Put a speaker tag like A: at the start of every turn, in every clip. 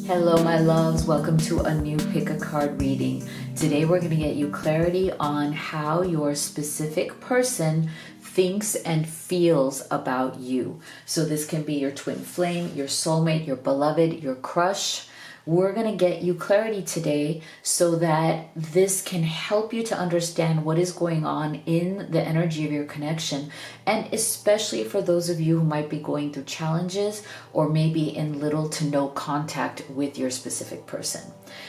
A: Hello, my loves. Welcome to a new pick a card reading. Today, we're going to get you clarity on how your specific person thinks and feels about you. So this can be your twin flame, your soulmate, your beloved, your crush. We're going to get you clarity today so that this can help you to understand what is going on in the energy of your connection. And especially for those of you who might be going through challenges or maybe in little to no contact with your specific person.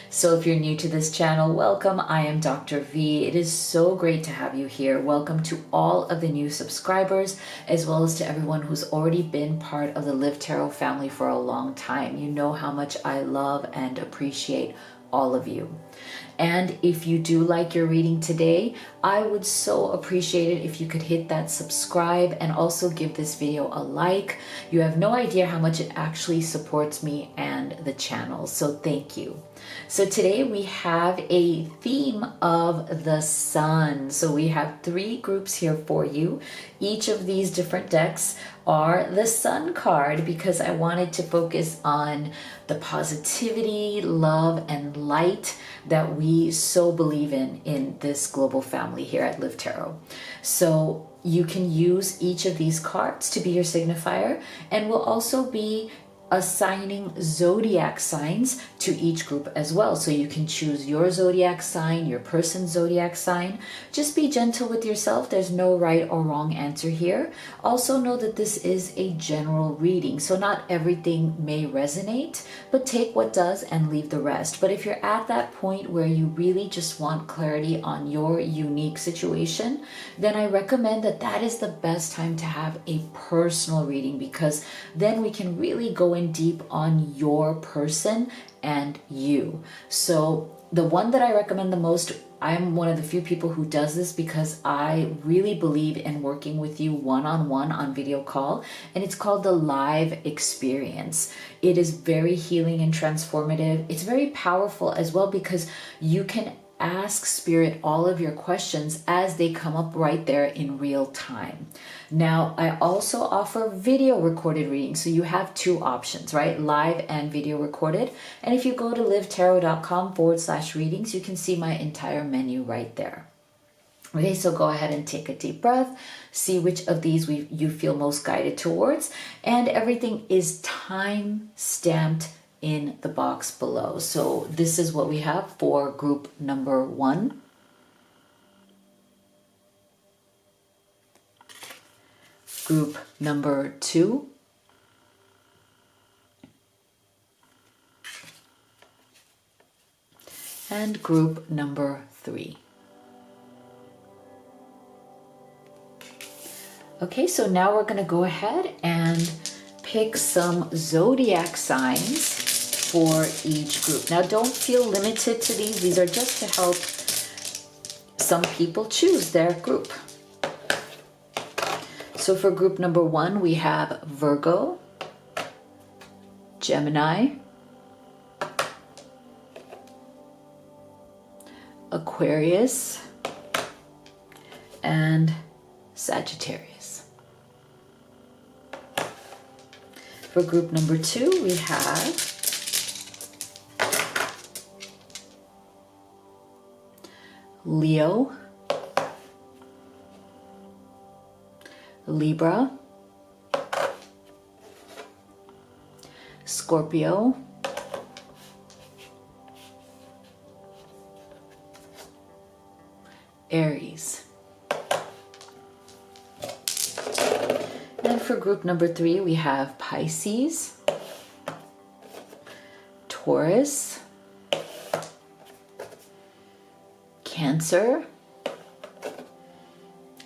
A: So if you're new to this channel, welcome. I am Dr. V. It is so great to have you here. Welcome to all of the new subscribers, as well as to everyone who's already been part of the Live Tarot family for a long time. You know how much I love and appreciate all of you. And if you do like your reading today, I would so appreciate it if you could hit that subscribe and also give this video a like. You have no idea how much it actually supports me and the channel, so thank you. So today we have a theme of the sun. So we have 3 groups here for you. Each of these different decks are the sun card because I wanted to focus on the positivity, love, and light that we so believe in this global family here at Live Tarot. So you can use each of these cards to be your signifier, and we'll also be assigning zodiac signs to each group as well. So you can choose your zodiac sign, your person's zodiac sign. Just be gentle with yourself. There's no right or wrong answer here. Also know that this is a general reading, so not everything may resonate, but take what does and leave the rest. But if you're at that point where you really just want clarity on your unique situation, then I recommend that that is the best time to have a personal reading, because then we can really go in deep on your person and you. So the one that I recommend the most, I'm one of the few people who does this because I really believe in working with you one-on-one on video call, and it's called the live experience. It is very healing and transformative. It's very powerful as well because you can ask spirit all of your questions as they come up right there in real time. Now, I also offer video recorded readings. So you have 2 options, right? Live and video recorded. And if you go to livetarot.com/readings, you can see my entire menu right there. Okay, so go ahead and take a deep breath. See which of these you feel most guided towards. And everything is time stamped in the box below. So this is what we have for group number 1. Group number 2. And group number 3. Okay, so now we're going to go ahead and pick some zodiac signs for each group. Now, don't feel limited to these. These are just to help some people choose their group. So for group number 1, we have Virgo, Gemini, Aquarius, and Sagittarius. For group number 2, we have Leo, Libra, Scorpio, Aries. And for group number 3, we have Pisces, Taurus, Cancer,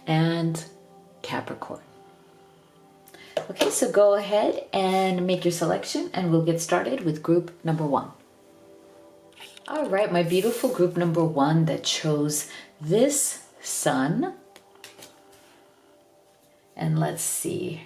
A: and Capricorn. Okay, so go ahead and make your selection and we'll get started with group number 1. All right, my beautiful group number 1 that chose this sun. And let's see,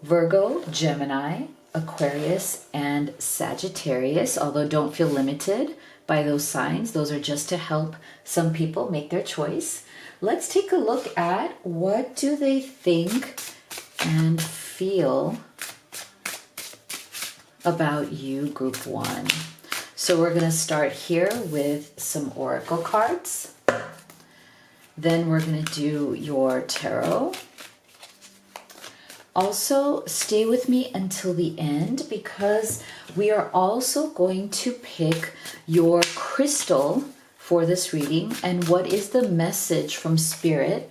A: Virgo, Gemini, Aquarius, and Sagittarius, although don't feel limited by those signs. Those are just to help some people make their choice. Let's take a look at what do they think and feel about you, group 1. So we're going to start here with some oracle cards. Then we're going to do your tarot. Also, stay with me until the end because we are also going to pick your crystal for this reading and what is the message from Spirit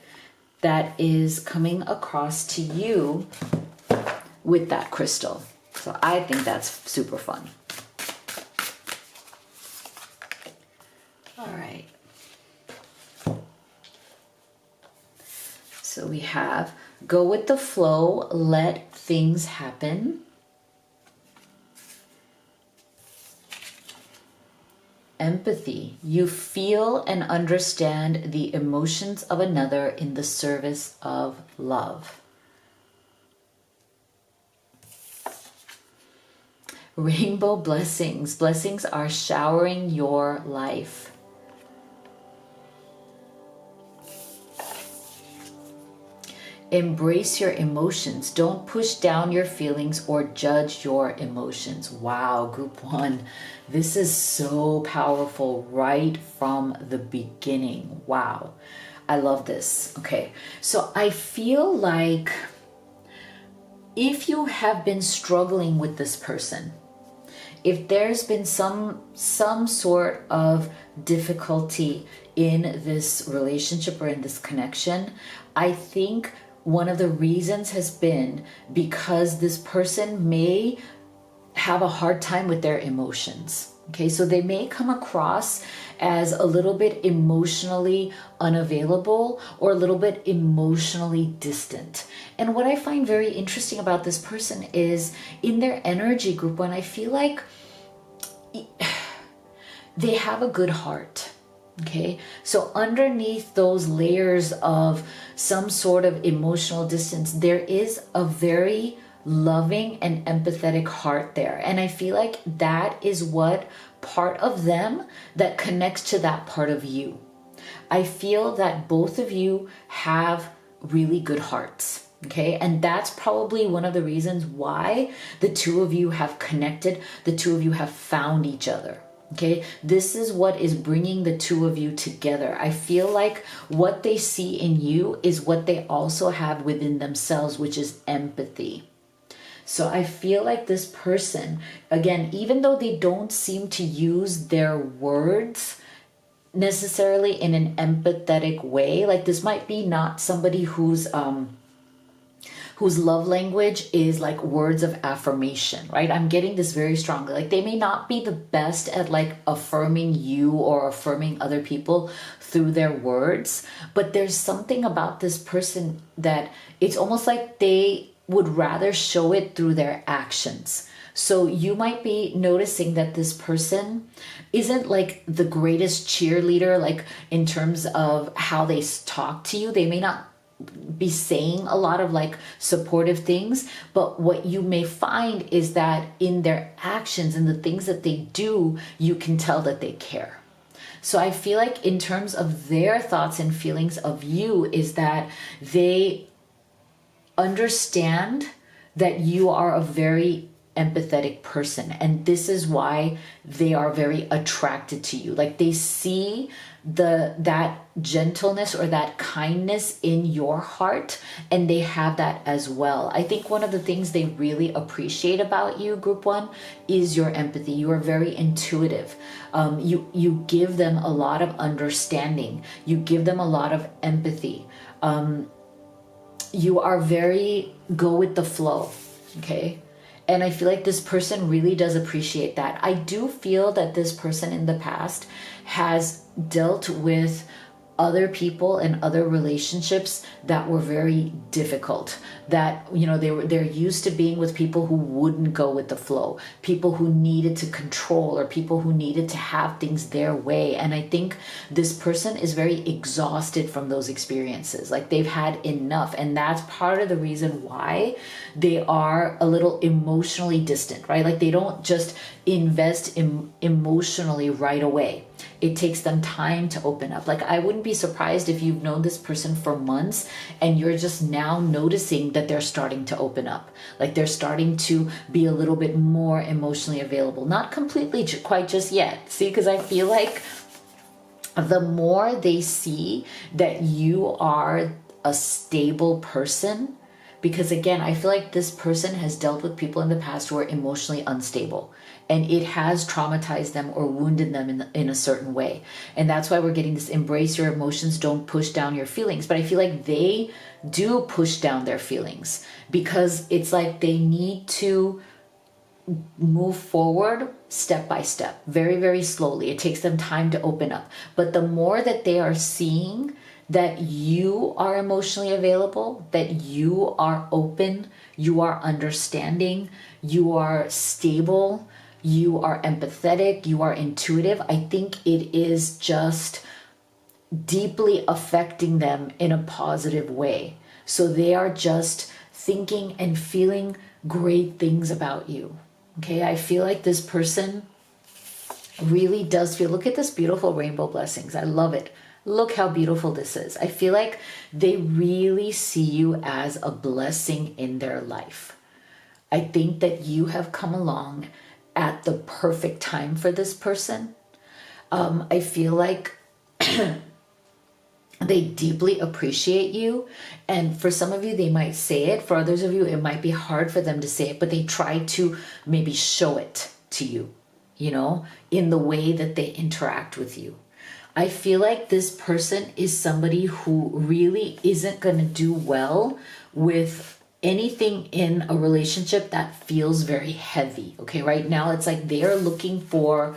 A: that is coming across to you with that crystal. So I think that's super fun. All right. So we have go with the flow, let things happen. Empathy, you feel and understand the emotions of another in the service of love. Rainbow blessings, blessings are showering your life. Embrace your emotions. Don't push down your feelings or judge your emotions. Wow, group one. This is so powerful right from the beginning. Wow. I love this. Okay. So I feel like if you have been struggling with this person, if there's been some sort of difficulty in this relationship or in this connection, I think one of the reasons has been because this person may have a hard time with their emotions. Okay, so they may come across as a little bit emotionally unavailable or a little bit emotionally distant. And what I find very interesting about this person is in their energy group, when I feel like they have a good heart. Okay, so underneath those layers of some sort of emotional distance, there is a very loving and empathetic heart there. And I feel like that is what part of them that connects to that part of you. I feel that both of you have really good hearts. Okay, and that's probably one of the reasons why the two of you have connected, the two of you have found each other. Okay, this is what is bringing the two of you together. I feel like what they see in you is what they also have within themselves, which is empathy. So I feel like this person, again, even though they don't seem to use their words necessarily in an empathetic way, like this might be not somebody whose love language is like words of affirmation, right? I'm getting this very strongly. Like they may not be the best at like affirming you or affirming other people through their words, but there's something about this person that it's almost like they would rather show it through their actions. So you might be noticing that this person isn't like the greatest cheerleader, like in terms of how they talk to you. They may not be saying a lot of like supportive things, but what you may find is that in their actions and the things that they do, you can tell that they care. So I feel like in terms of their thoughts and feelings of you is that they understand that you are a very empathetic person, and this is why they are very attracted to you. Like they see that gentleness or that kindness in your heart, and they have that as well. I think one of the things they really appreciate about you, group one, is your empathy. You are very intuitive. You give them a lot of understanding. You give them a lot of empathy. You are very go with the flow. Okay. And I feel like this person really does appreciate that. I do feel that this person in the past has dealt with other people and other relationships that were very difficult, that, you know, they're used to being with people who wouldn't go with the flow, people who needed to control, or people who needed to have things their way. And I think this person is very exhausted from those experiences. Like they've had enough, and that's part of the reason why they are a little emotionally distant, right? Like they don't just invest emotionally right away. It takes them time to open up. Like, I wouldn't be surprised if you've known this person for months and you're just now noticing that they're starting to open up. Like, they're starting to be a little bit more emotionally available. Not completely quite just yet. See, because I feel like the more they see that you are a stable person, because again, I feel like this person has dealt with people in the past who are emotionally unstable, and it has traumatized them or wounded them in a certain way. And that's why we're getting this embrace your emotions, don't push down your feelings. But I feel like they do push down their feelings because it's like they need to move forward step by step, very, very slowly. It takes them time to open up. But the more that they are seeing that you are emotionally available, that you are open, you are understanding, you are stable, you are empathetic, you are intuitive, I think it is just deeply affecting them in a positive way. So they are just thinking and feeling great things about you. Okay, I feel like this person really does feel, look at this beautiful rainbow blessings. I love it. Look how beautiful this is. I feel like they really see you as a blessing in their life. I think that you have come along at the perfect time for this person. I feel like they deeply appreciate you. And for some of you, they might say it. For others of you, it might be hard for them to say it, but they try to maybe show it to you, you know, in the way that they interact with you. I feel like this person is somebody who really isn't going to do well with anything in a relationship that feels very heavy. Okay, right now it's like they're looking for,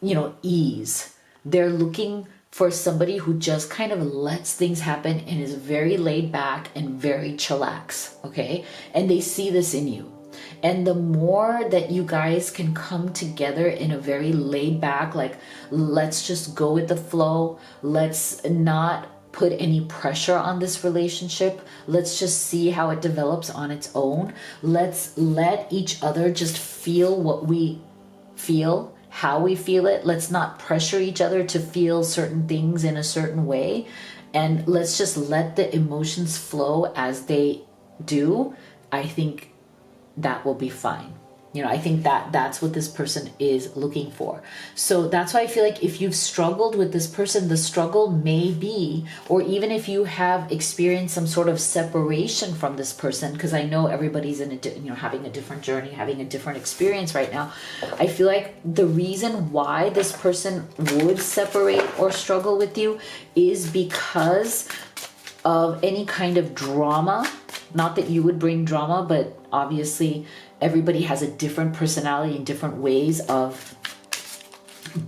A: you know, ease. They're looking for somebody who just kind of lets things happen and is very laid back and very chillax. Okay, and they see this in you. And the more that you guys can come together in a very laid back, like, let's just go with the flow. Let's not put any pressure on this relationship. Let's just see how it develops on its own. Let's let each other just feel what we feel, how we feel it. Let's not pressure each other to feel certain things in a certain way. And let's just let the emotions flow as they do. I think that will be fine. You know, I think that that's what this person is looking for. So that's why I feel like if you've struggled with this person, the struggle may be, or even if you have experienced some sort of separation from this person, because I know everybody's in a, you know, having a different journey, having a different experience right now. I feel like the reason why this person would separate or struggle with you is because of any kind of drama. Not that you would bring drama, but obviously everybody has a different personality and different ways of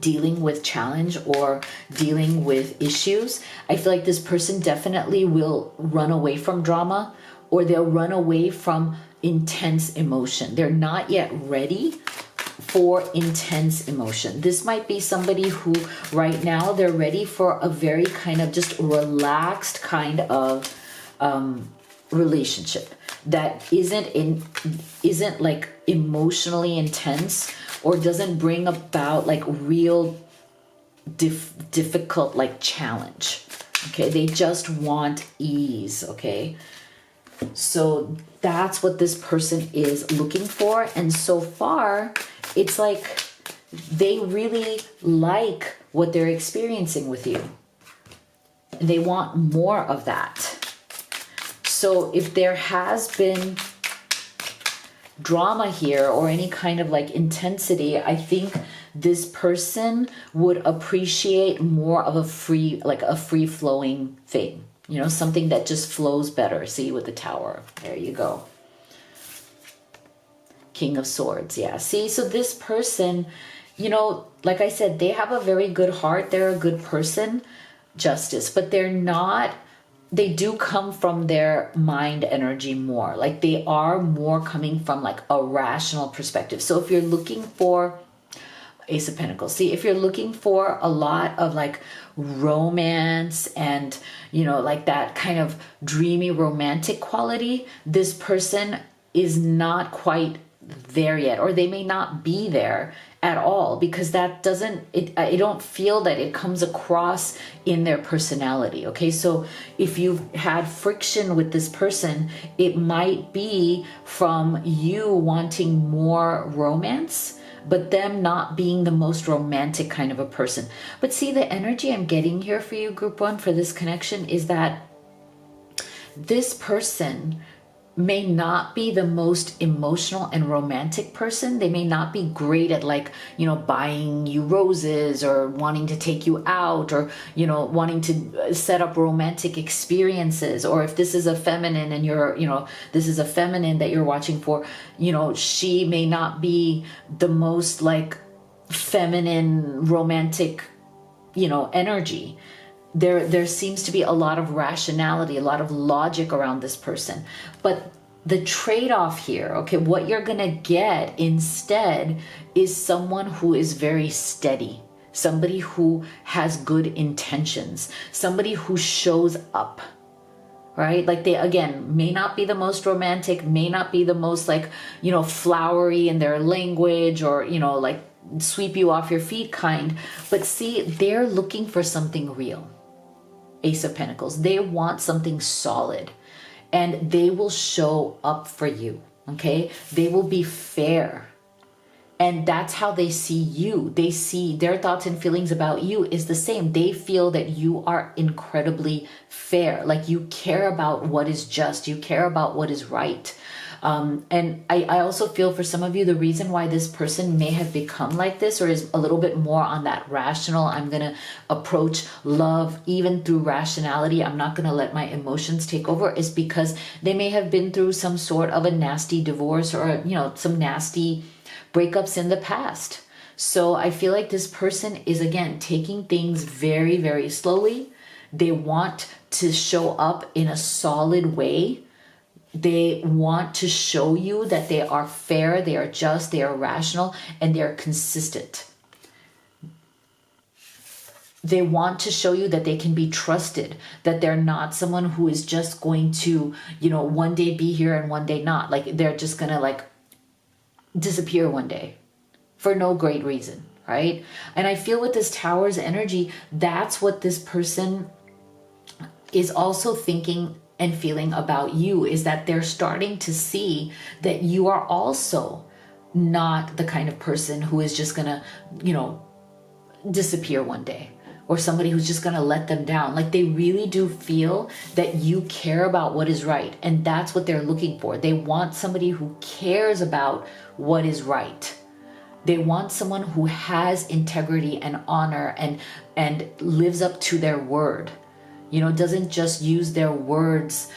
A: dealing with challenge or dealing with issues. I feel like this person definitely will run away from drama, or they'll run away from intense emotion. They're not yet ready for intense emotion. This might be somebody who right now they're ready for a very kind of just relaxed kind of relationship that isn't like emotionally intense, or doesn't bring about like real difficult like challenge. Okay, they just want ease. Okay, so that's what this person is looking for. And so far it's like they really like what they're experiencing with you. They want more of that. So if there has been drama here or any kind of like intensity, I think this person would appreciate more of a free flowing thing, you know, something that just flows better. See, with the Tower, there you go. King of Swords. Yeah. See, so this person, you know, like I said, they have a very good heart. They're a good person, Justice, but they do come from their mind energy more. Like they are more coming from like a rational perspective. So if you're looking for Ace of Pentacles, see, if you're looking for a lot of like romance and, you know, like that kind of dreamy romantic quality, this person is not quite there yet, or they may not be there. at all, because that doesn't, I don't feel that it comes across in their personality. Okay, so if you've had friction with this person, it might be from you wanting more romance, but them not being the most romantic kind of a person. But see, the energy I'm getting here for you, group one, for this connection is that this person may not be the most emotional and romantic person. They may not be great at, like, you know, buying you roses or wanting to take you out, or, you know, wanting to set up romantic experiences. Or if this is a feminine and you're, you know, this is a feminine that you're watching for, you know, she may not be the most like feminine romantic, you know, energy. There seems to be a lot of rationality, a lot of logic around this person. But the trade-off here, okay, what you're gonna get instead is someone who is very steady, somebody who has good intentions, somebody who shows up, right? Like, they, again, may not be the most romantic, may not be the most, like, you know, flowery in their language, or, you know, like sweep you off your feet kind. But see, they're looking for something real. Ace of Pentacles. They want something solid, and they will show up for you. Okay, they will be fair, and that's how they see you. They see, their thoughts and feelings about you is the same. They feel that you are incredibly fair, like you care about what is just, you care about what is right. And I also feel for some of you, the reason why this person may have become like this, or is a little bit more on that rational, I'm going to approach love even through rationality, I'm not going to let my emotions take over, is because they may have been through some sort of a nasty divorce, or, you know, some nasty breakups in the past. So I feel like this person is, again, taking things very, very slowly. They want to show up in a solid way. They want to show you that they are fair, they are just, they are rational, and they are consistent. They want to show you that they can be trusted, that they're not someone who is just going to, you know, one day be here and one day not. Like, they're just going to, like, disappear one day for no great reason, right? And I feel with this Tower's energy, that's what this person is also thinking and feeling about you, is that they're starting to see that you are also not the kind of person who is just gonna, you know, disappear one day, or somebody who's just gonna let them down. Like, they really do feel that you care about what is right, and that's what they're looking for. They want somebody who cares about what is right. They want someone who has integrity and honor, and lives up to their word. You know, doesn't just use their words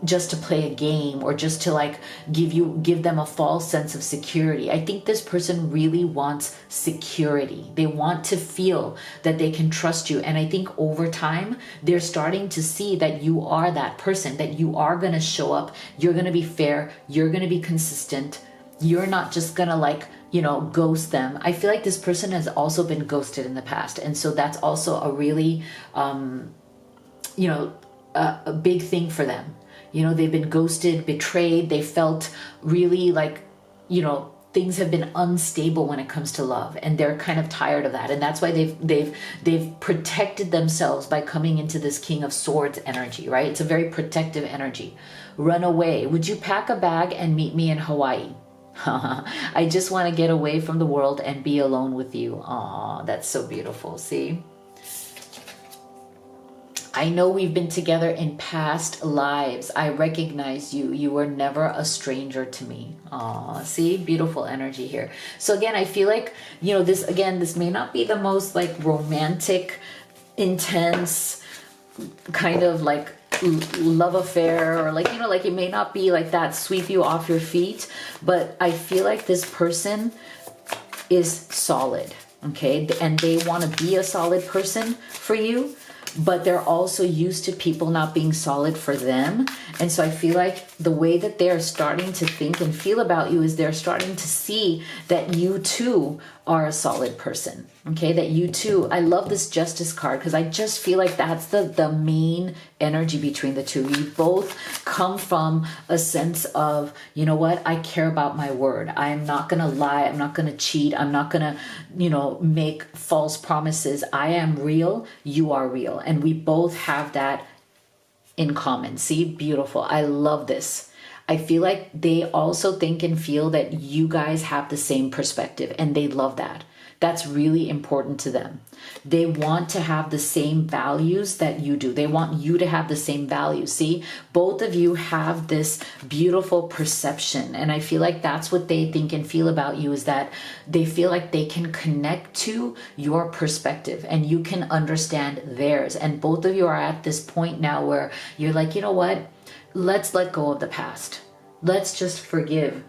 A: just to play a game, or just to, like, give them a false sense of security. I think this person really wants security. They want to feel that they can trust you. And I think over time, they're starting to see that you are that person, that you are going to show up. You're going to be fair. You're going to be consistent. You're not just going to, like, you know, ghost them. I feel like this person has also been ghosted in the past. And so that's also a really, you know, a big thing for them. You know, they've been ghosted, betrayed. They felt really like, you know, things have been unstable when it comes to love, and they're kind of tired of that. And that's why they've protected themselves by coming into this King of Swords energy, right? It's a very protective energy. Run away. Would you pack a bag and meet me in Hawaii? I just want to get away from the world and be alone with you. Aw, that's so beautiful. See? I know we've been together in past lives. I recognize you. You were never a stranger to me. Aw, see? Beautiful energy here. So again, I feel like, you know, this may not be the most, like, romantic, intense kind of, like, love affair, or, like, you know, like, it may not be like that, sweep you off your feet, but I feel like this person is solid, okay? And they want to be a solid person for you, but they're also used to people not being solid for them. And so I feel like the way that they're starting to think and feel about you is they're starting to see that you too are a solid person. Okay, that you too, I love this Justice card because I just feel like that's the main energy between the two. You both come from a sense of, you know what, I care about my word. I'm not going to lie. I'm not going to cheat. I'm not going to, make false promises. I am real. You are real. And we both have that in common. See, beautiful. I love this. I feel like they also think and feel that you guys have the same perspective, and they love that. That's really important to them. They want to have the same values that you do. They want you to have the same values. See, both of you have this beautiful perception. And I feel like that's what they think and feel about you, is that they feel like they can connect to your perspective and you can understand theirs. And both of you are at this point now where you're like, you know what? Let's let go of the past. Let's just forgive.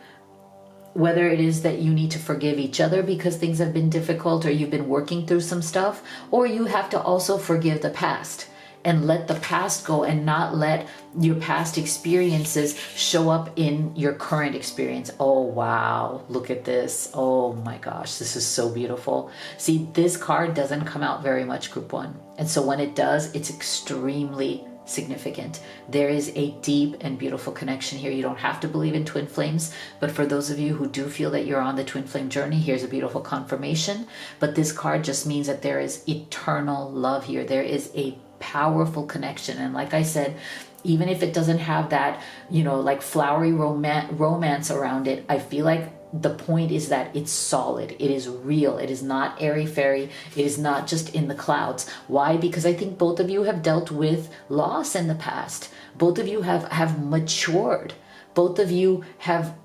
A: Whether it is that you need to forgive each other because things have been difficult or you've been working through some stuff, or you have to also forgive the past and let the past go and not let your past experiences show up in your current experience. Oh, wow. Look at this. Oh my gosh. This is so beautiful. See, this card doesn't come out very much, Group 1. And so when it does, it's extremely significant. There is a deep and beautiful connection here. You don't have to believe in twin flames, but for those of you who do feel that you're on the twin flame journey, here's a beautiful confirmation. But this card just means that there is eternal love here. There is a powerful connection. And like I said, even if it doesn't have that, like flowery romance around it, I feel like the point is that it's solid. It is real. It is not airy-fairy. It is not just in the clouds. Why? Because I think both of you have dealt with loss in the past. Both of you have matured. Both of you have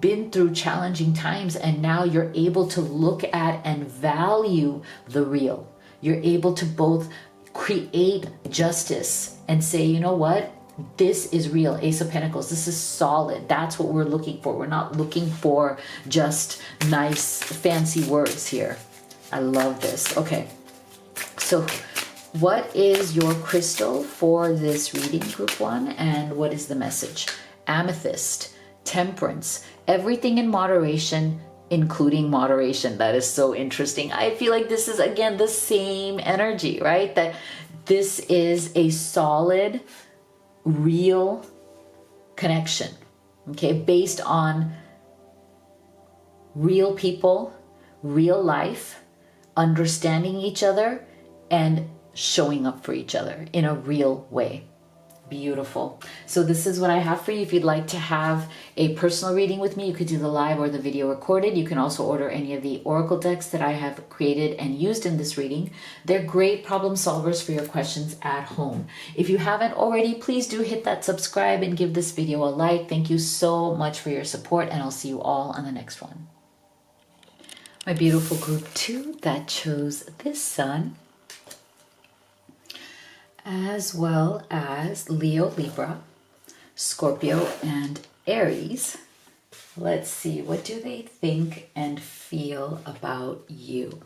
A: been through challenging times, and now you're able to look at and value the real. You're able to both create justice and say, you know what? This is real. Ace of Pentacles. This is solid. That's what we're looking for. We're not looking for just nice, fancy words here. I love this. Okay. So what is your crystal for this reading, Group 1? And what is the message? Amethyst, temperance, everything in moderation, including moderation. That is so interesting. I feel like this is, again, the same energy, right? That this is a solid, real connection, okay, based on real people, real life, understanding each other, and showing up for each other in a real way. Beautiful. So this is what I have for you. If you'd like to have a personal reading with me, you could do the live or the video recorded. You can also order any of the oracle decks that I have created and used in this reading. They're great problem solvers for your questions at home. If you haven't already, please do hit that subscribe and give this video a like. Thank you so much for your support, and I'll see you all on the next one. My beautiful Group 2 that chose this sun, as well as Leo, Libra, Scorpio, and Aries. Let's see, what do they think and feel about you?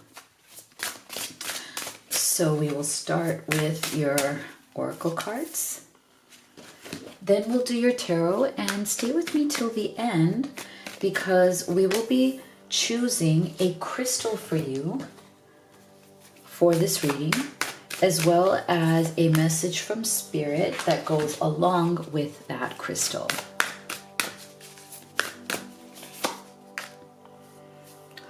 A: So we will start with your oracle cards. Then we'll do your tarot, and stay with me till the end because we will be choosing a crystal for you for this reading, as well as a message from Spirit that goes along with that crystal.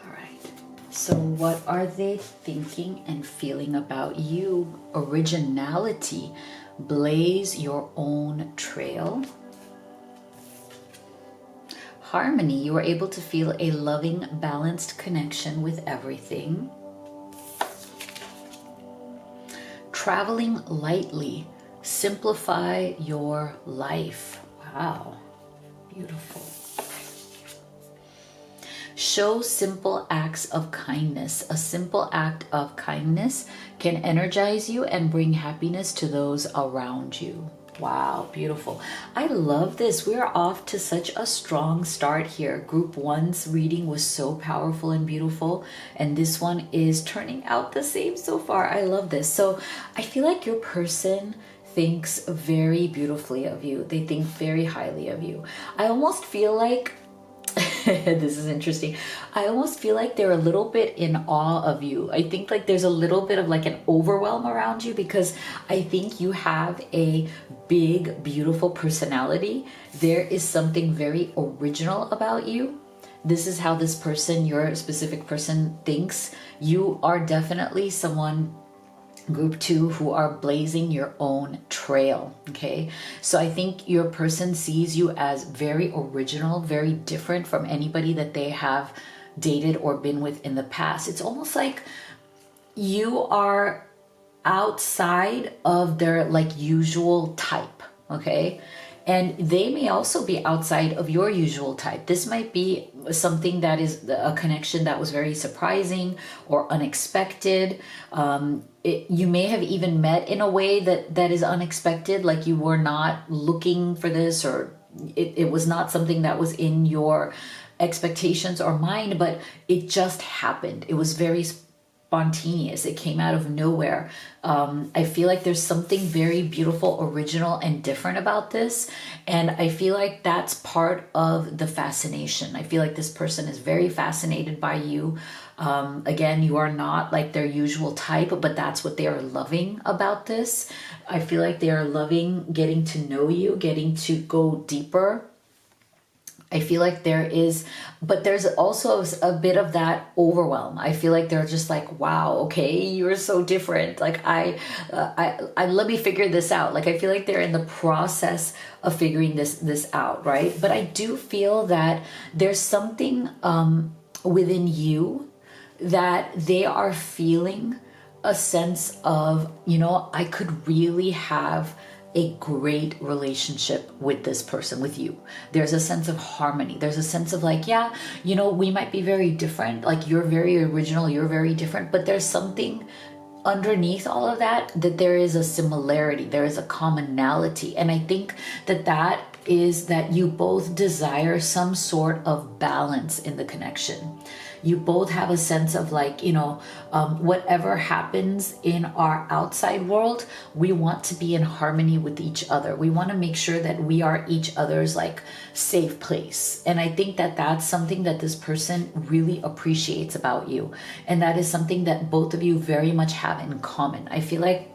A: All right. So what are they thinking and feeling about you? Originality. Blaze your own trail. Harmony. You are able to feel a loving, balanced connection with everything. Traveling lightly, simplify your life. Wow, beautiful. Show simple acts of kindness. A simple act of kindness can energize you and bring happiness to those around you. Wow, beautiful. I love this. We're off to such a strong start here. Group 1's reading was so powerful and beautiful, and this one is turning out the same so far. I love this. So I feel like your person thinks very beautifully of you. They think very highly of you. I almost feel like, this is interesting, I almost feel like they're a little bit in awe of you. I think like there's a little bit of like an overwhelm around you, because I think you have a big, beautiful personality. There is something very original about you. This is how this person, your specific person, thinks. You are definitely someone, group 2, who are blazing your own trail. Okay, so I think your person sees you as very original, very different from anybody that they have dated or been with in the past. It's almost like you are outside of their like usual type. Okay, and they may also be outside of your usual type. This might be something that is a connection that was very surprising or unexpected. You may have even met in a way that is unexpected, like you were not looking for this, or it was not something that was in your expectations or mind, but it just happened. It was very spontaneous. It came out of nowhere. I feel like there's something very beautiful, original, and different about this. And I feel like that's part of the fascination. I feel like this person is very fascinated by you. Again, you are not like their usual type, but that's what they are loving about this. I feel like they are loving getting to know you, getting to go deeper. I feel like there is, but there's also a bit of that overwhelm. I feel like they're just like, wow, okay, you're so different. Like I let me figure this out. Like I feel like they're in the process of figuring this out, right? But I do feel that there's something within you that they are feeling a sense of, you know, I could really have a great relationship with this person, with you. There's a sense of harmony. There's a sense of like, yeah, you know, we might be very different. Like you're very original, you're very different, but there's something underneath all of that, that there is a similarity, there is a commonality. And I think that is that you both desire some sort of balance in the connection. You both have a sense of like, you know, whatever happens in our outside world, we want to be in harmony with each other. We want to make sure that we are each other's like safe place. And I think that that's something that this person really appreciates about you. And that is something that both of you very much have in common. I feel like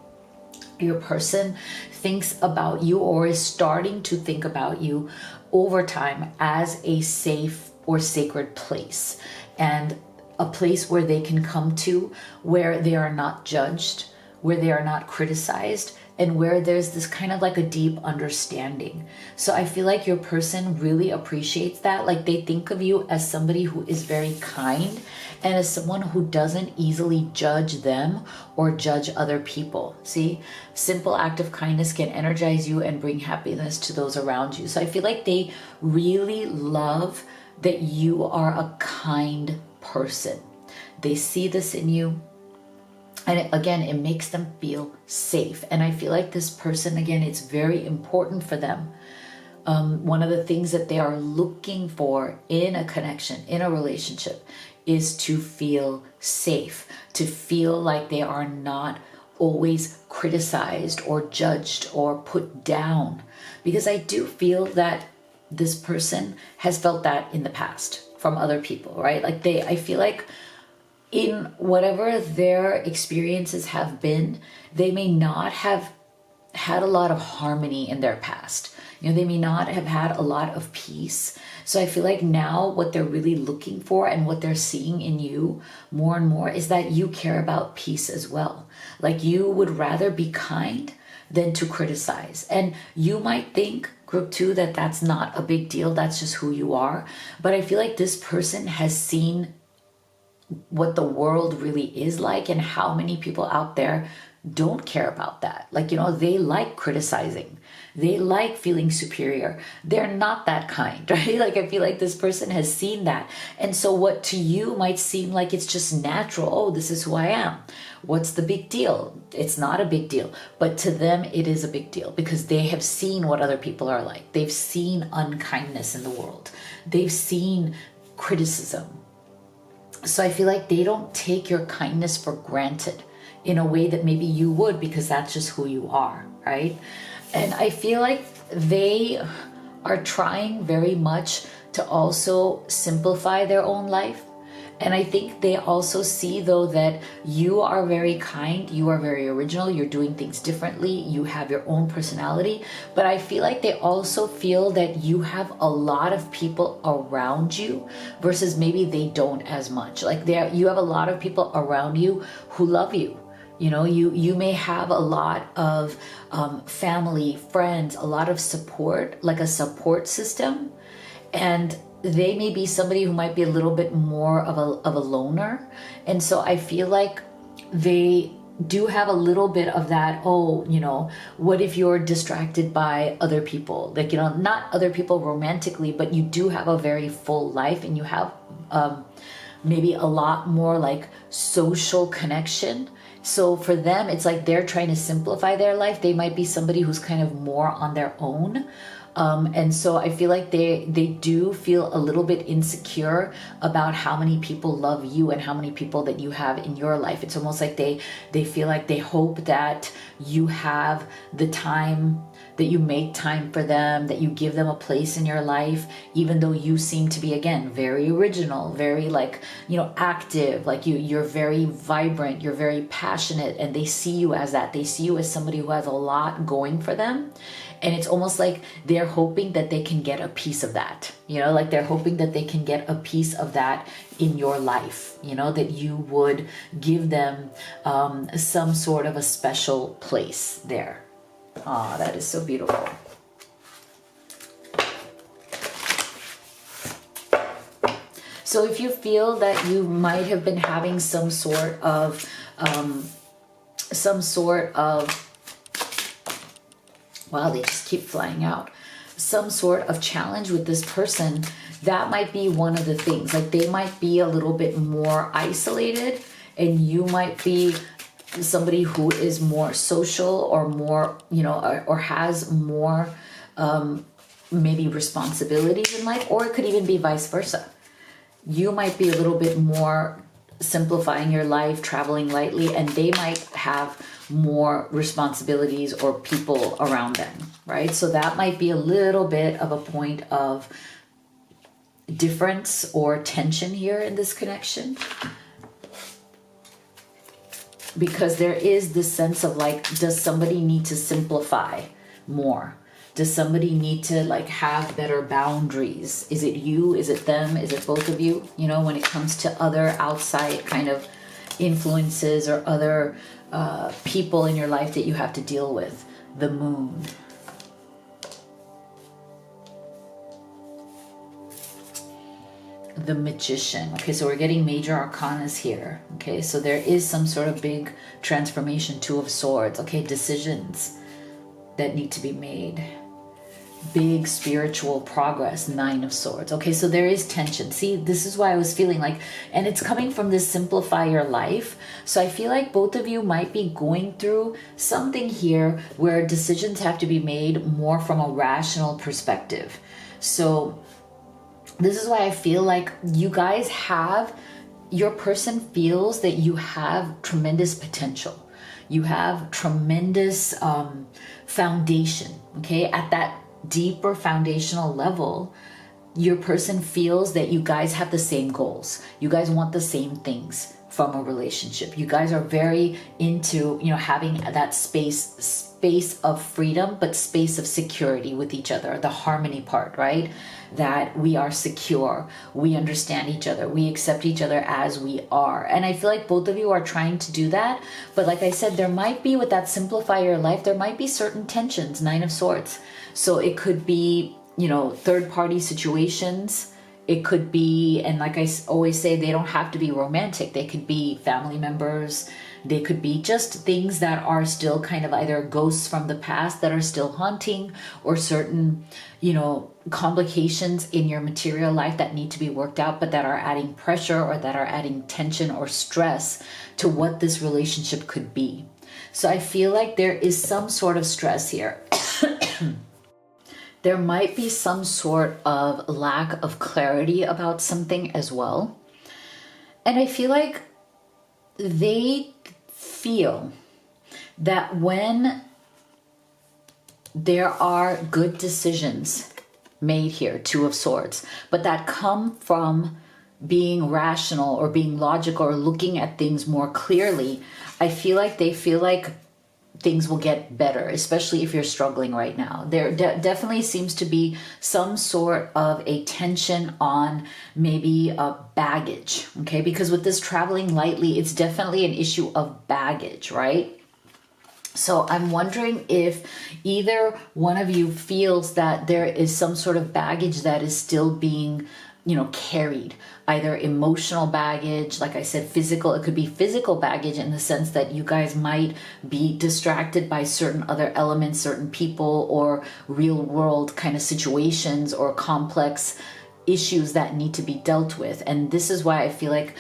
A: your person thinks about you, or is starting to think about you over time, as a safe or sacred place, and a place where they can come to, where they are not judged, where they are not criticized, and where there's this kind of like a deep understanding. So I feel like your person really appreciates that. Like they think of you as somebody who is very kind, and as someone who doesn't easily judge them or judge other people. See, simple act of kindness can energize you and bring happiness to those around you. So I feel like they really love that you are a kind person. They see this in you. And it makes them feel safe. And I feel like this person, again, it's very important for them. One of the things that they are looking for in a connection, in a relationship, is to feel safe, to feel like they are not always criticized or judged or put down. Because I do feel that this person has felt that in the past from other people, right? Like I feel like in whatever their experiences have been, they may not have had a lot of harmony in their past. You know, they may not have had a lot of peace. So I feel like now what they're really looking for and what they're seeing in you more and more is that you care about peace as well. Like you would rather be kind than to criticize. And you might think, group 2, that that's not a big deal. That's just who you are. But I feel like this person has seen what the world really is like, and how many people out there don't care about that. Like, you know, they like criticizing. They like feeling superior. They're not that kind, right? Like, I feel like this person has seen that. And so what to you might seem like it's just natural. Oh, this is who I am. What's the big deal? It's not a big deal. But to them, it is a big deal, because they have seen what other people are like. They've seen unkindness in the world. They've seen criticism. So I feel like they don't take your kindness for granted. in a way that maybe you would, because that's just who you are, right? And I feel like they are trying very much to also simplify their own life. And I think they also see, though, that you are very kind, you are very original, you're doing things differently, you have your own personality. But I feel like they also feel that you have a lot of people around you versus maybe they don't as much. Like you have a lot of people around you who love you. You know, you may have a lot of family, friends, a lot of support, like a support system. And they may be somebody who might be a little bit more of a loner. And so I feel like they do have a little bit of that, oh, you know, what if you're distracted by other people? Like, you know, not other people romantically, but you do have a very full life, and you have maybe a lot more like social connection. So for them, it's like they're trying to simplify their life. They might be somebody who's kind of more on their own. And so I feel like they do feel a little bit insecure about how many people love you and how many people that you have in your life. It's almost like they feel like they hope that you have the time, that you make time for them, that you give them a place in your life, even though you seem to be, again, very original, very like, you know, active, like you're very vibrant, you're very passionate, and they see you as that. They see you as somebody who has a lot going for them. And it's almost like they're hoping that they can get a piece of that, you know, like they're hoping that they can get a piece of that in your life, you know, that you would give them some sort of a special place there. Ah, that is so beautiful. So if you feel that you might have been having some sort of wow, they just keep flying out, some sort of challenge with this person, that might be one of the things. Like they might be a little bit more isolated, and you might be somebody who is more social, or more, you know, or has more maybe responsibilities in life. Or it could even be vice versa. You might be a little bit more simplifying your life, traveling lightly, and they might have more responsibilities or people around them, right? So that might be a little bit of a point of difference or tension here in this connection, because there is this sense of like, does somebody need to simplify more? Does somebody need to like have better boundaries? Is it you? Is it them? Is it both of you? You know, when it comes to other outside kind of influences or other people in your life that you have to deal with. The Moon. The Magician. Okay, so we're getting major arcanas here. Okay, so there is some sort of big transformation. Two of Swords. Okay, decisions that need to be made. Big spiritual progress. Nine of Swords. Okay, so there is tension. See, this is why I was feeling like, and it's coming from this simplify your life. So I feel like both of you might be going through something here where decisions have to be made more from a rational perspective. So this is why I feel like you guys have, your person feels that you have tremendous potential. You have tremendous foundation, okay? At that deeper foundational level, your person feels that you guys have the same goals. You guys want the same things from a relationship. You guys are very into, you know, having that space of freedom, but space of security with each other, the harmony part, right? That we are secure, we understand each other, we accept each other as we are. And I feel like both of you are trying to do that. But like I said, there might be, with that simplify your life, there might be certain tensions. Nine of Swords. So it could be, you know, third party situations. It could be, and like I always say, they don't have to be romantic. They could be family members. They could be just things that are still kind of either ghosts from the past that are still haunting, or certain, you know, complications in your material life that need to be worked out, but that are adding pressure or that are adding tension or stress to what this relationship could be. So I feel like there is some sort of stress here. There might be some sort of lack of clarity about something as well. And I feel like they feel that when there are good decisions made here, Two of Swords, but that come from being rational or being logical or looking at things more clearly, I feel like they feel like things will get better, especially if you're struggling right now. There definitely seems to be some sort of a tension on maybe a baggage, okay? Because with this traveling lightly, it's definitely an issue of baggage, right? So I'm wondering if either one of you feels that there is some sort of baggage that is still being, carried, either emotional baggage, like I said, physical. It could be physical baggage in the sense that you guys might be distracted by certain other elements, certain people, or real world kind of situations or complex issues that need to be dealt with. And this is why I feel like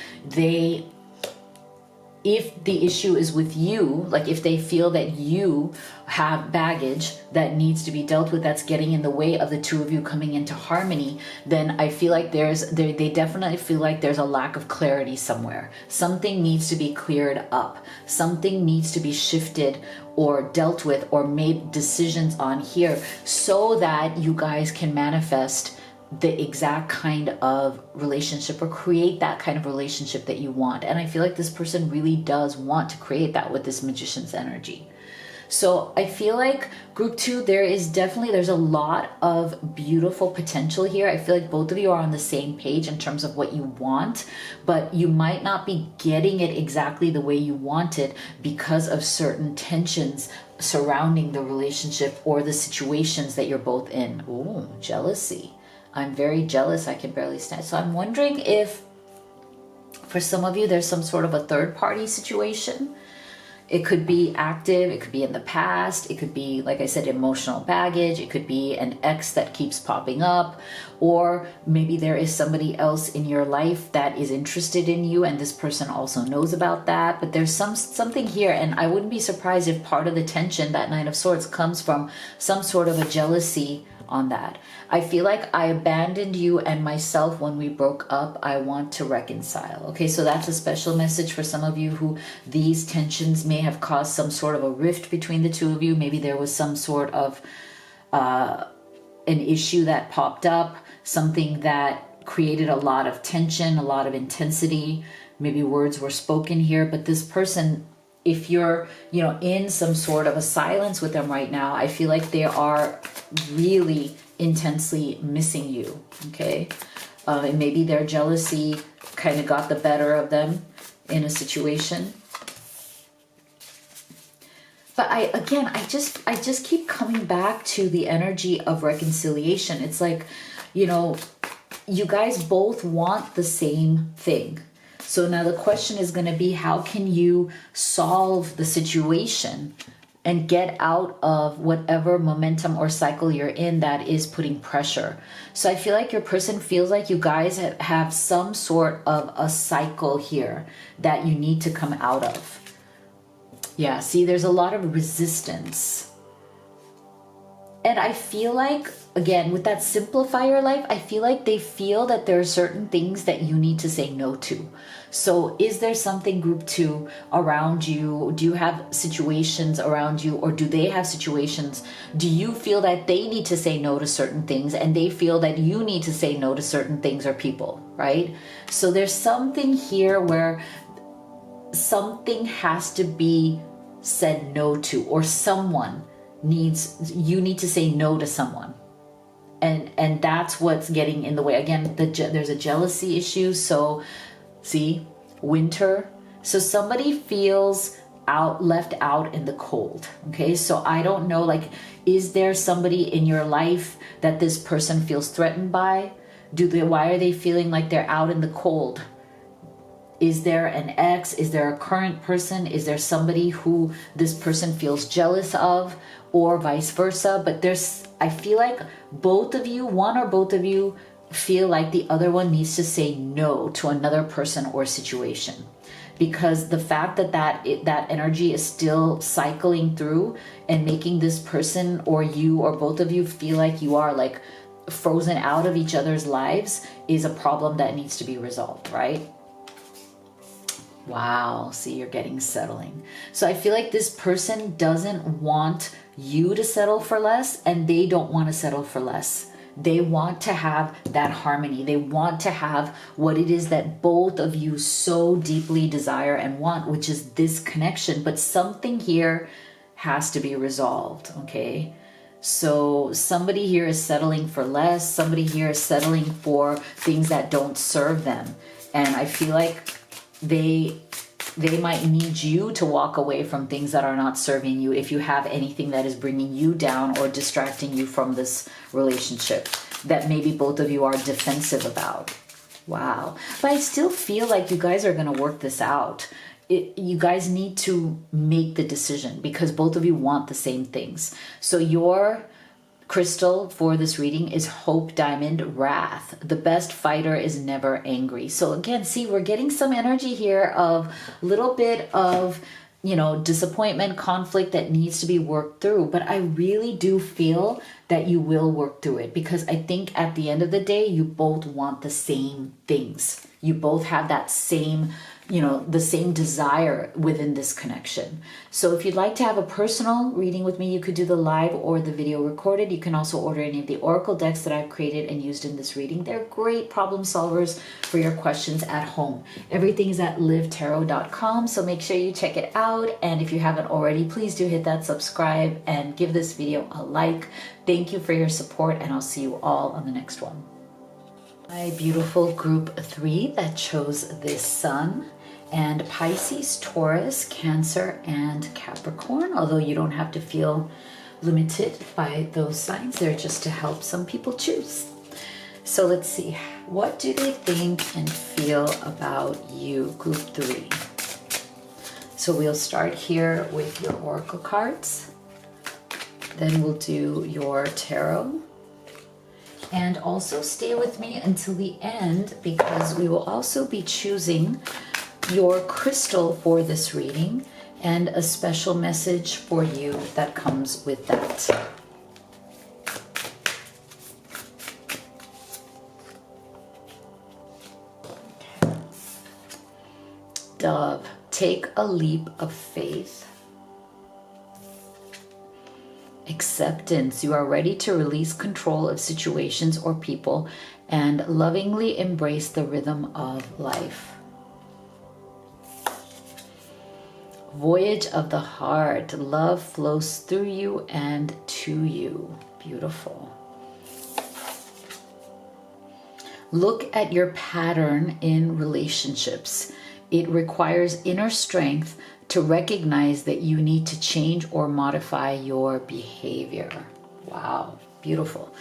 A: if the issue is with you, like if they feel that you have baggage that needs to be dealt with, that's getting in the way of the two of you coming into harmony, then I feel like they definitely feel like there's a lack of clarity somewhere. Something needs to be cleared up. Something needs to be shifted or dealt with or made decisions on here so that you guys can manifest the exact kind of relationship or create that kind of relationship that you want. And I feel like this person really does want to create that with this Magician's energy. So I feel like group 2, there's a lot of beautiful potential here. I feel like both of you are on the same page in terms of what you want, but you might not be getting it exactly the way you want it because of certain tensions surrounding the relationship or the situations that you're both in. Ooh, jealousy. I'm very jealous. I can barely stand. So I'm wondering if for some of you, there's some sort of a third party situation. It could be active. It could be in the past. It could be, like I said, emotional baggage. It could be an ex that keeps popping up, or maybe there is somebody else in your life that is interested in you and this person also knows about that. But there's something here, and I wouldn't be surprised if part of the tension, that Nine of Swords, comes from some sort of a jealousy on that. I feel like I abandoned you and myself when we broke up. I want to reconcile. Okay, so that's a special message for some of you who these tensions may have caused some sort of a rift between the two of you. Maybe there was some sort of an issue that popped up, something that created a lot of tension, a lot of intensity. Maybe words were spoken here, but this person, if you're, in some sort of a silence with them right now, I feel like they are really intensely missing you, okay? And maybe their jealousy kind of got the better of them in a situation. But I just keep coming back to the energy of reconciliation. It's like, you guys both want the same thing. So now the question is going to be, how can you solve the situation and get out of whatever momentum or cycle you're in that is putting pressure? So I feel like your person feels like you guys have some sort of a cycle here that you need to come out of. Yeah, see, there's a lot of resistance. And I feel like, again, with that simplify your life, I feel like they feel that there are certain things that you need to say no to. So is there something, group 2, around you? Do you have situations around you, or do they have situations? Do you feel that they need to say no to certain things and they feel that you need to say no to certain things or people, right? So there's something here where something has to be said no to, or you need to say no to someone. And that's what's getting in the way. Again, there's a jealousy issue. So see, winter. So somebody feels left out in the cold. Okay, so I don't know, like, is there somebody in your life that this person feels threatened by? Why are they feeling like they're out in the cold? Is there an ex? Is there a current person? Is there somebody who this person feels jealous of, or vice versa? But I feel like one or both of you feel like the other one needs to say no to another person or situation, because the fact that energy is still cycling through and making this person or you or both of you feel like you are like frozen out of each other's lives is a problem that needs to be resolved, right? Wow, see, you're getting settling. So I feel like this person doesn't want you to settle for less, and they don't want to settle for less. They want to have that harmony. They want to have what it is that both of you so deeply desire and want, which is this connection. But something here has to be resolved, okay? So somebody here is settling for less. Somebody here is settling for things that don't serve them. And I feel like they might need you to walk away from things that are not serving you if you have anything that is bringing you down or distracting you from this relationship that maybe both of you are defensive about. Wow. But I still feel like you guys are going to work this out. You guys need to make the decision because both of you want the same things. So your crystal for this reading is Hope Diamond Wrath. The best fighter is never angry. So again, see, we're getting some energy here of a little bit of, you know, disappointment, conflict that needs to be worked through. But I really do feel that you will work through it because I think at the end of the day, you both want the same things. You both have that same, you know, the same desire within this connection. So if you'd like to have a personal reading with me, you could do the live or the video recorded. You can also order any of the oracle decks that I've created and used in this reading. They're great problem solvers for your questions at home. Everything is at livetarot.com, so make sure you check it out. And if you haven't already, please do hit that subscribe and give this video a like. Thank you for your support, and I'll see you all on the next one. My beautiful group 3 that chose this sun, and Pisces, Taurus, Cancer, and Capricorn, although you don't have to feel limited by those signs. They're just to help some people choose. So let's see, what do they think and feel about you, group 3? So we'll start here with your oracle cards. Then we'll do your tarot. And also stay with me until the end because we will also be choosing your crystal for this reading and a special message for you that comes with that. Dove, take a leap of faith. Acceptance, you are ready to release control of situations or people and lovingly embrace the rhythm of life. Voyage of the heart, love flows through you and to you. Beautiful. Look at your pattern in relationships. It requires inner strength to recognize that you need to change or modify your behavior. Wow, beautiful.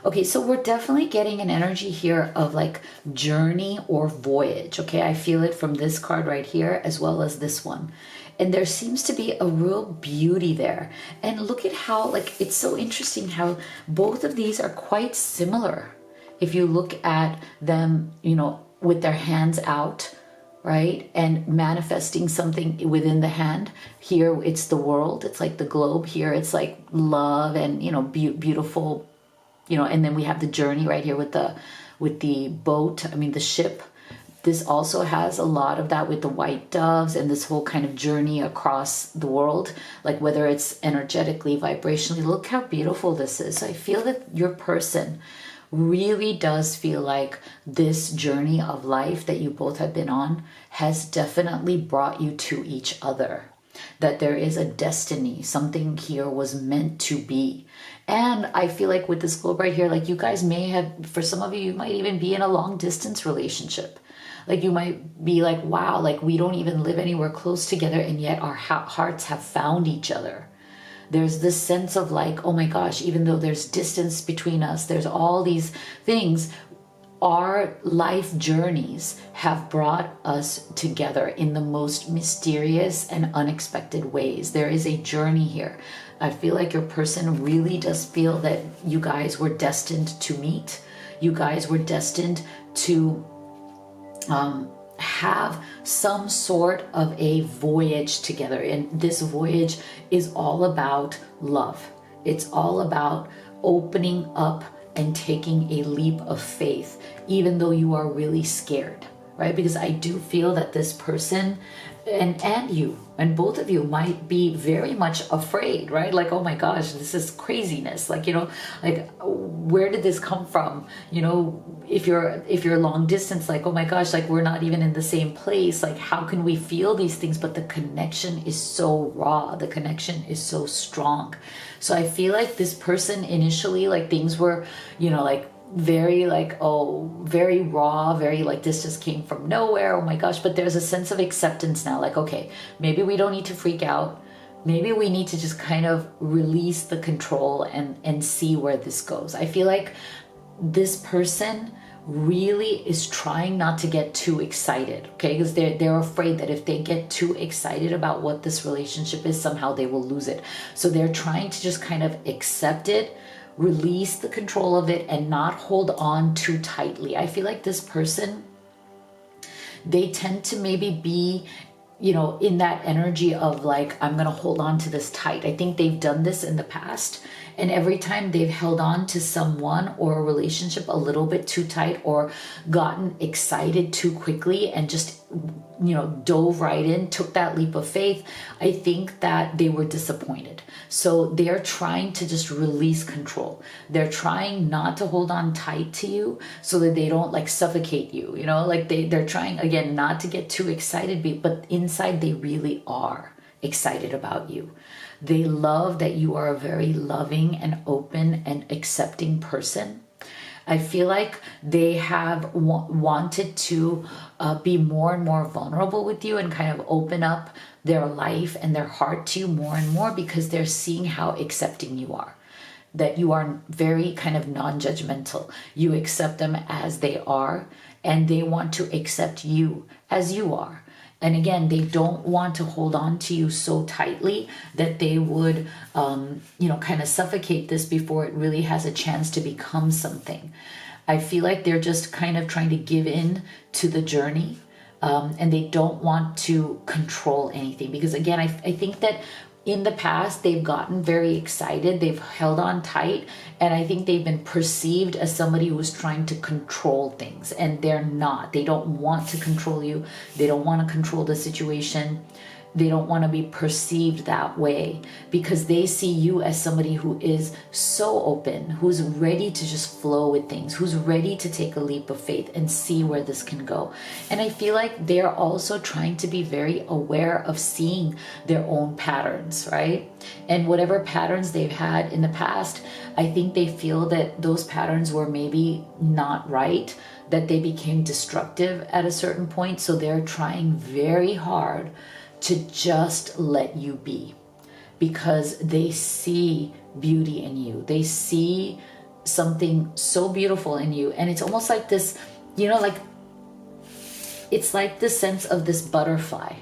A: Okay, so we're definitely getting an energy here of like journey or voyage. Okay, I feel it from this card right here as well as this one. And there seems to be a real beauty there. And look at how, like, it's so interesting how both of these are quite similar. If you look at them, you know, with their hands out, right? And manifesting something within the hand. Here it's the world. It's like the globe. Here it's like love and, you know, beautiful, you know, and then we have the journey right here with the boat. I mean, the ship. This also has a lot of that with the white doves and this whole kind of journey across the world, like whether it's energetically, vibrationally. Look how beautiful this is. I feel that your person really does feel like this journey of life that you both have been on has definitely brought you to each other. That there is a destiny, something here was meant to be. And I feel like with this globe right here, like you guys may have, for some of you, you might even be in a long distance relationship. Like you might be like, wow, like we don't even live anywhere close together and yet our hearts have found each other. There's this sense of like, oh my gosh, even though there's distance between us, there's all these things, our life journeys have brought us together in the most mysterious and unexpected ways. There is a journey here. I feel like your person really does feel that you guys were destined to meet. You guys were destined to have some sort of a voyage together. And this voyage is all about love. It's all about opening up and taking a leap of faith, even though you are really scared, right? Because I do feel that this person and you and both of you might be very much afraid, right? Like, oh my gosh, this is craziness. Like, you know, like, where did this come from? You know, if you're long distance, like, oh my gosh, like, we're not even in the same place. Like, how can we feel these things? But the connection is so raw. The connection is so strong. So I feel like this person initially, like, things were, you know, like, very like, oh, very raw, very like, this just came from nowhere, oh my gosh. But there's a sense of acceptance now, like, okay, maybe we don't need to freak out. Maybe we need to just kind of release the control and see where this goes. I feel like this person really is trying not to get too excited, okay? Because they're afraid that if they get too excited about what this relationship is, somehow they will lose it. So they're trying to just kind of accept it, release the control of it, and not hold on too tightly. I feel like this person, they tend to maybe be, you know, in that energy of like, I'm gonna hold on to this tight. I think they've done this in the past, and every time they've held on to someone or a relationship a little bit too tight, or gotten excited too quickly and just, you know, dove right in, took that leap of faith, I think that they were disappointed. So they're trying to just release control. They're trying not to hold on tight to you so that they don't like suffocate you, you know, like they're trying again not to get too excited, but inside they really are excited about you. They love that you are a very loving and open and accepting person. I feel like they have wanted to be more and more vulnerable with you and kind of open up their life and their heart to you more and more, because they're seeing how accepting you are, that you are very kind of non-judgmental. You accept them as they are, and they want to accept you as you are. And again, they don't want to hold on to you so tightly that they would, you know, kind of suffocate this before it really has a chance to become something. I feel like they're just kind of trying to give in to the journey, and they don't want to control anything. Because again, I think that in the past, they've gotten very excited, they've held on tight, and I think they've been perceived as somebody who's trying to control things, and they're not. They don't want to control you. They don't want to control the situation. They don't want to be perceived that way, because they see you as somebody who is so open, who's ready to just flow with things, who's ready to take a leap of faith and see where this can go. And I feel like they're also trying to be very aware of seeing their own patterns, right? And whatever patterns they've had in the past, I think they feel that those patterns were maybe not right, that they became destructive at a certain point. So they're trying very hard to just let you be, because they see beauty in you. They see something so beautiful in you. And it's almost like this, you know, like, it's like the sense of this butterfly.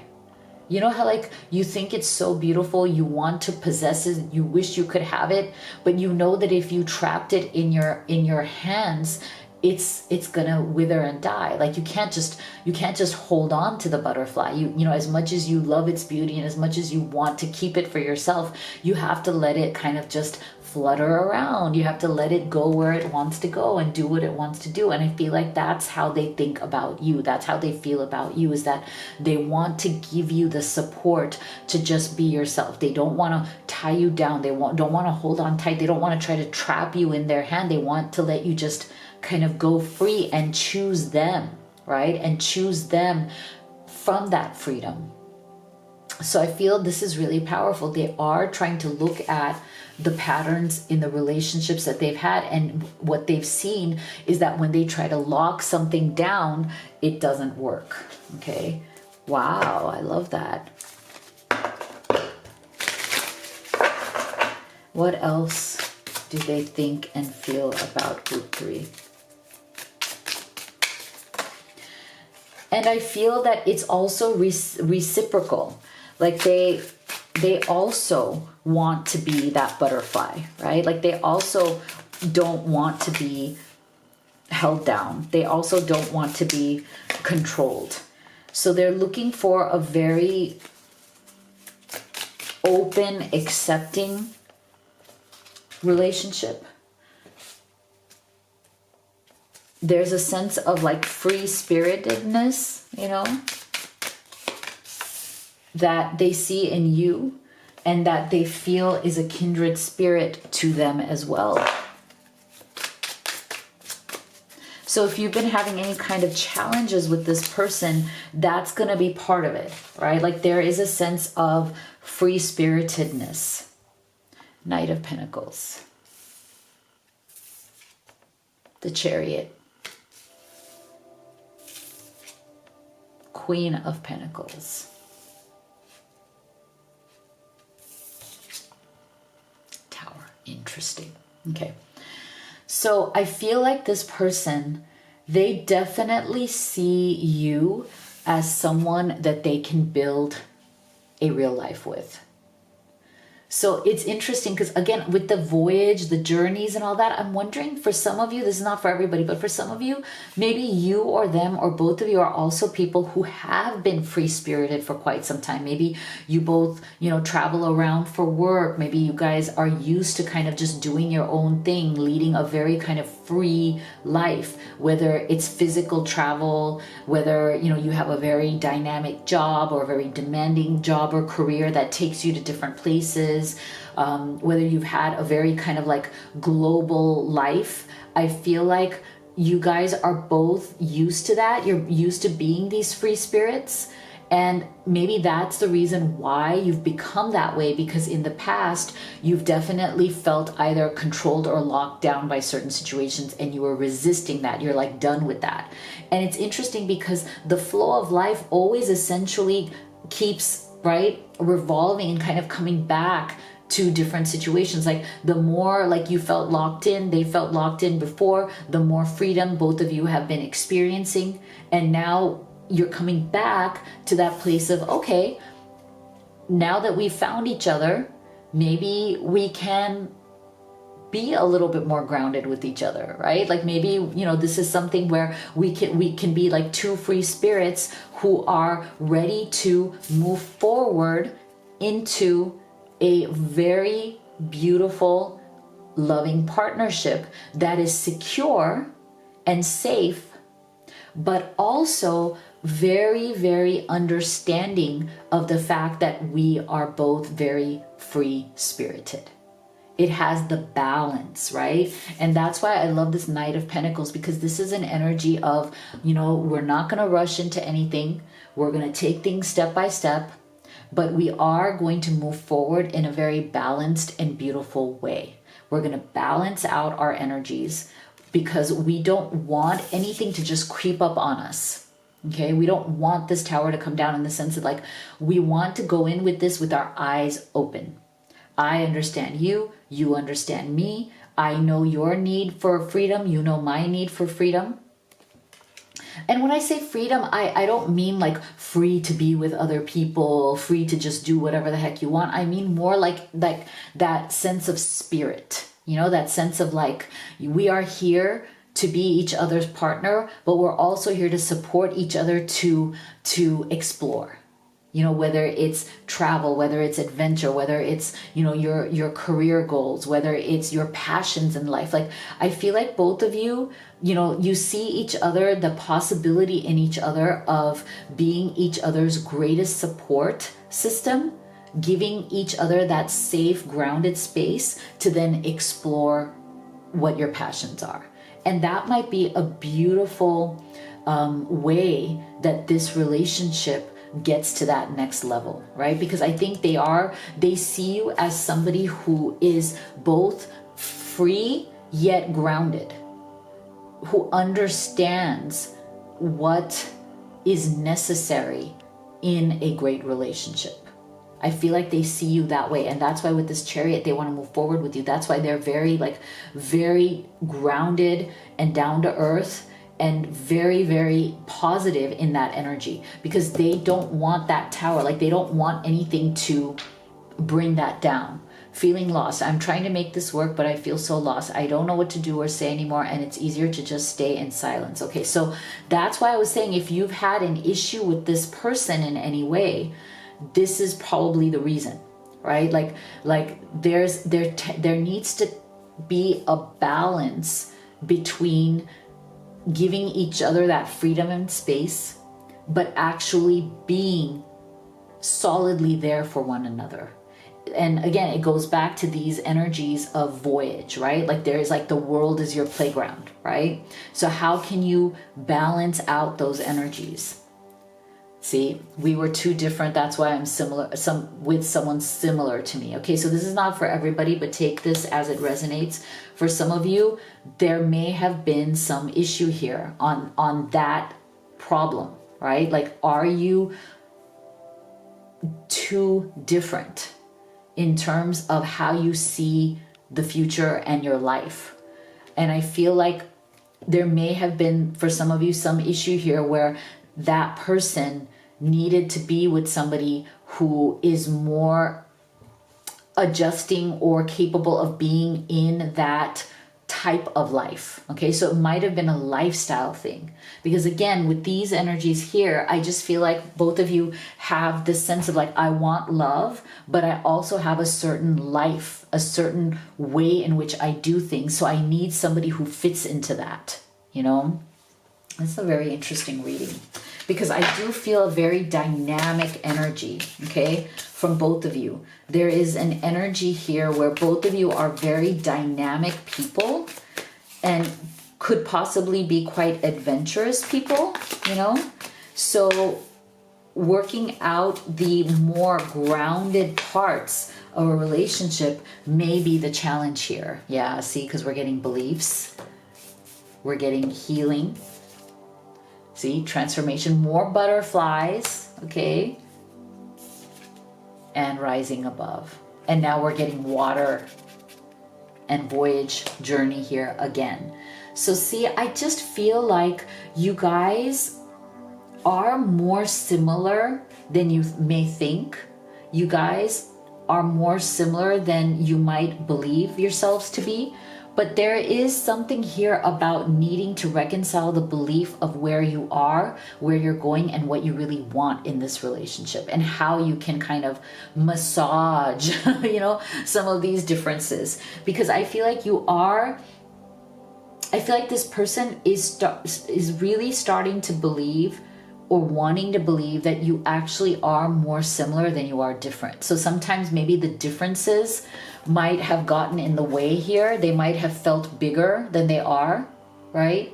A: You know how like you think it's so beautiful, you want to possess it, you wish you could have it, but you know that if you trapped it in your hands, it's gonna wither and die. Like you can't just hold on to the butterfly. You know, as much as you love its beauty and as much as you want to keep it for yourself, you have to let it kind of just flutter around. You have to let it go where it wants to go and do what it wants to do. And I feel like that's how they think about you. That's how they feel about you, is that they want to give you the support to just be yourself. They don't want to tie you down. They don't want to hold on tight. They don't want to try to trap you in their hand. They want to let you just kind of go free and choose them, right? And choose them from that freedom. So I feel this is really powerful. They are trying to look at the patterns in the relationships that they've had, and what they've seen is that when they try to lock something down, it doesn't work. Okay. Wow, I love that. What else do they think and feel about group 3? And I feel that it's also reciprocal. Like they also want to be that butterfly, right? Like they also don't want to be held down. They also don't want to be controlled. So they're looking for a very open, accepting relationship. there's a sense of like free-spiritedness, you know, that they see in you and that they feel is a kindred spirit to them as well. So if you've been having any kind of challenges with this person, that's going to be part of it, right? Like there is a sense of free-spiritedness. Knight of Pentacles. The Chariot. Queen of Pentacles. Tower. Interesting. Okay. So I feel like this person, they definitely see you as someone that they can build a real life with. So it's interesting because, again, with the voyage, the journeys and all that, I'm wondering for some of you, this is not for everybody, but for some of you, maybe you or them or both of you are also people who have been free-spirited for quite some time. Maybe you both, you know, travel around for work. Maybe you guys are used to kind of just doing your own thing, leading a very kind of free life, whether it's physical travel, whether, you know, you have a very dynamic job or a very demanding job or career that takes you to different places. Whether you've had a very kind of like global life, I feel like you guys are both used to that. You're used to being these free spirits. And maybe that's the reason why you've become that way, because in the past, you've definitely felt either controlled or locked down by certain situations and you were resisting that. You're like done with that. And it's interesting because the flow of life always essentially keeps, right, revolving and kind of coming back to different situations. Like the more like you felt locked in, they felt locked in before, the more freedom both of you have been experiencing. And now you're coming back to that place of, okay, now that we've found each other, maybe we can be a little bit more grounded with each other, right? Like maybe, you know, this is something where we can be like two free spirits who are ready to move forward into a very beautiful, loving partnership that is secure and safe, but also very, very understanding of the fact that we are both very free-spirited. It has the balance, right? And that's why I love this Knight of Pentacles, because this is an energy of, you know, we're not going to rush into anything. We're going to take things step by step, but we are going to move forward in a very balanced and beautiful way. We're going to balance out our energies because we don't want anything to just creep up on us. Okay, we don't want this tower to come down, in the sense that like we want to go in with this with our eyes open. I understand you, you understand me. I know your need for freedom, you know my need for freedom. And when I say freedom, I don't mean like free to be with other people, free to just do whatever the heck you want. I mean more like that sense of spirit, you know, that sense of like we are here to be each other's partner, but we're also here to support each other to explore. You know, whether it's travel, whether it's adventure, whether it's, you know, your career goals, whether it's your passions in life. Like, I feel like both of you, you know, you see each other, the possibility in each other of being each other's greatest support system, giving each other that safe, grounded space to then explore what your passions are. And that might be a beautiful way that this relationship gets to that next level, right? Because I think they see you as somebody who is both free yet grounded, who understands what is necessary in a great relationship. I feel like they see you that way, and that's why with this Chariot they want to move forward with you. That's why they're very grounded and down to earth and very, very positive in that energy, because they don't want that tower. Like, they don't want anything to bring that down. Feeling lost. I'm trying to make this work, but I feel so lost. I don't know what to do or say anymore, and it's easier to just stay in silence. Okay, so that's why I was saying, if you've had an issue with this person in any way, this is probably the reason, right? Like there needs to be a balance between giving each other that freedom and space, but actually being solidly there for one another. And again, it goes back to these energies of voyage, right? Like there's like the world is your playground, right? So how can you balance out those energies? See, we were two different. That's why I'm similar, with someone similar to me. Okay, so this is not for everybody, but take this as it resonates. For some of you, there may have been some issue here on that problem, right? Like, are you too different in terms of how you see the future and your life? And I feel like there may have been, for some of you, some issue here where that person needed to be with somebody who is more adjusting or capable of being in that type of life. Okay, so it might have been a lifestyle thing, because again, with these energies here, I just feel like both of you have this sense of like, I want love, but I also have a certain life, a certain way in which I do things, so I need somebody who fits into that, you know. It's a very interesting reading, because I do feel a very dynamic energy, okay, from both of you. There is an energy here where both of you are very dynamic people and could possibly be quite adventurous people, you know. So working out the more grounded parts of a relationship may be the challenge here. Yeah, see, because we're getting beliefs, we're getting healing. See, transformation, more butterflies, okay? And rising above. And now we're getting water and voyage journey here again. So see, I just feel like you guys are more similar than you may think. You guys are more similar than you might believe yourselves to be. But there is something here about needing to reconcile the belief of where you are, where you're going, and what you really want in this relationship, and how you can kind of massage, you know, some of these differences. Because I feel like this person is really starting to believe, or wanting to believe, that you actually are more similar than you are different. So sometimes maybe the differences might have gotten in the way here. They might have felt bigger than they are, right?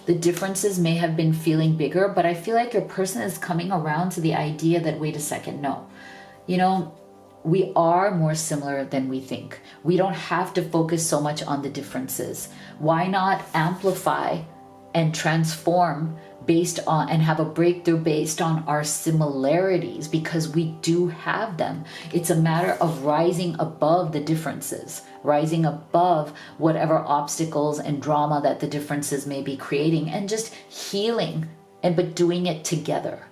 A: The differences may have been feeling bigger, but I feel like your person is coming around to the idea that, wait a second, no, you know, we are more similar than we think. We don't have to focus so much on the differences. Why not amplify and transform based on, and have a breakthrough based on our similarities, because we do have them. It's a matter of rising above the differences, rising above whatever obstacles and drama that the differences may be creating, and just healing, but doing it together.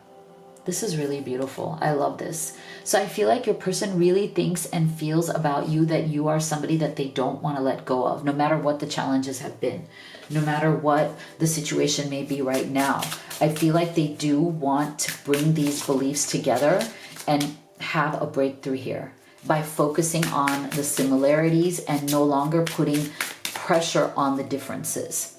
A: This is really beautiful. I love this. So I feel like your person really thinks and feels about you that you are somebody that they don't want to let go of, no matter what the challenges have been, no matter what the situation may be right now. I feel like they do want to bring these beliefs together and have a breakthrough here by focusing on the similarities and no longer putting pressure on the differences.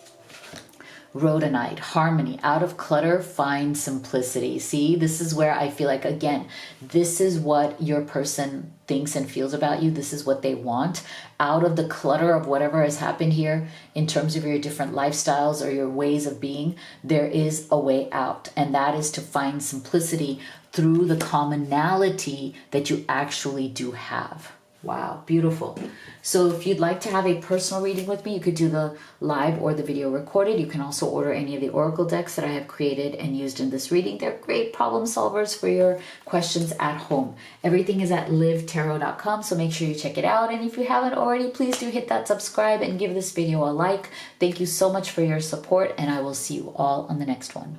A: Rhodonite, harmony, out of clutter, find simplicity. See, this is where I feel like, again, this is what your person thinks and feels about you. This is what they want. Out of the clutter of whatever has happened here in terms of your different lifestyles or your ways of being, there is a way out. And that is to find simplicity through the commonality that you actually do have. Wow, beautiful. So if you'd like to have a personal reading with me, you could do the live or the video recorded. You can also order any of the oracle decks that I have created and used in this reading. They're great problem solvers for your questions at home. Everything is at livetarot.com, so make sure you check it out. And if you haven't already, please do hit that subscribe and give this video a like. Thank you so much for your support, and I will see you all on the next one.